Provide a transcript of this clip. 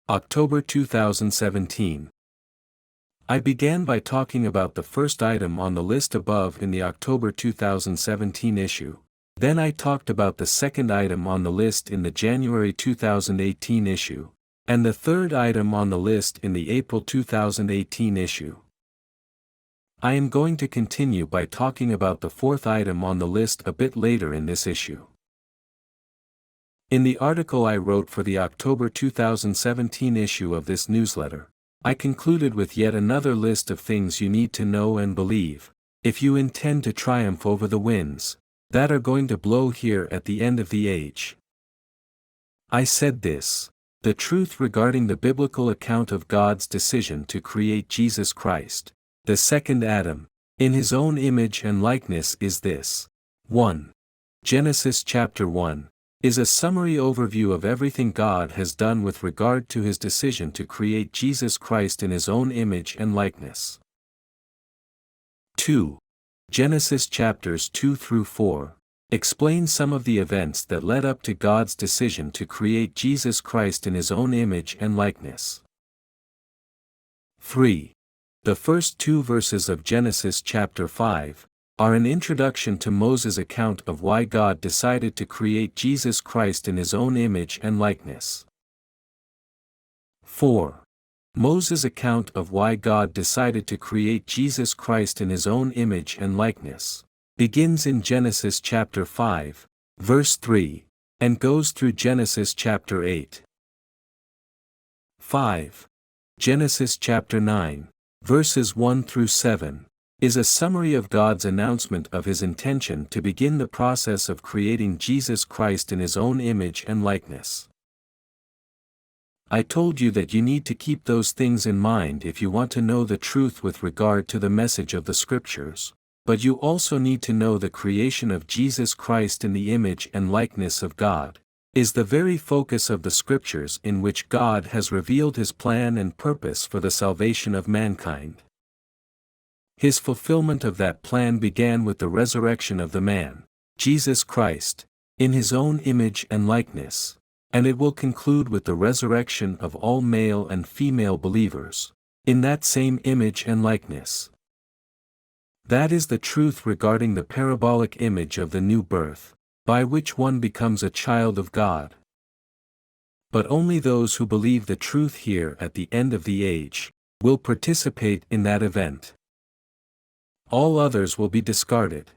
October 2017. I began by talking about the first item on the list above in the October 2017 issue. Then I talked about the second item on the list in the January 2018 issue, and the third item on the list in the April 2018 issue. I am going to continue by talking about the fourth item on the list a bit later in this issue. In the article I wrote for the October 2017 issue of this newsletter, I concluded with yet another list of things you need to know and believe, if you intend to triumph over the winds that are going to blow here at the end of the age. I said this: the truth regarding the biblical account of God's decision to create Jesus Christ, the second Adam, in his own image and likeness is this. 1. Genesis chapter 1 is a summary overview of everything God has done with regard to his decision to create Jesus Christ in his own image and likeness. 2. Genesis chapters 2 through 4 explain some of the events that led up to God's decision to create Jesus Christ in his own image and likeness. 3. The first 2 verses of Genesis chapter 5 are an introduction to Moses' account of why God decided to create Jesus Christ in his own image and likeness. 4. Moses' account of why God decided to create Jesus Christ in his own image and likeness begins in Genesis chapter 5, verse 3, and goes through Genesis chapter 8. 5. Genesis chapter 9, verses 1 through 7, is a summary of God's announcement of his intention to begin the process of creating Jesus Christ in his own image and likeness. I told you that you need to keep those things in mind if you want to know the truth with regard to the message of the Scriptures, but you also need to know the creation of Jesus Christ in the image and likeness of God is the very focus of the Scriptures in which God has revealed his plan and purpose for the salvation of mankind. His fulfillment of that plan began with the resurrection of the man, Jesus Christ, in his own image and likeness, and it will conclude with the resurrection of all male and female believers, in that same image and likeness. That is the truth regarding the parabolic image of the new birth, by which one becomes a child of God. But only those who believe the truth here at the end of the age will participate in that event. All others will be discarded.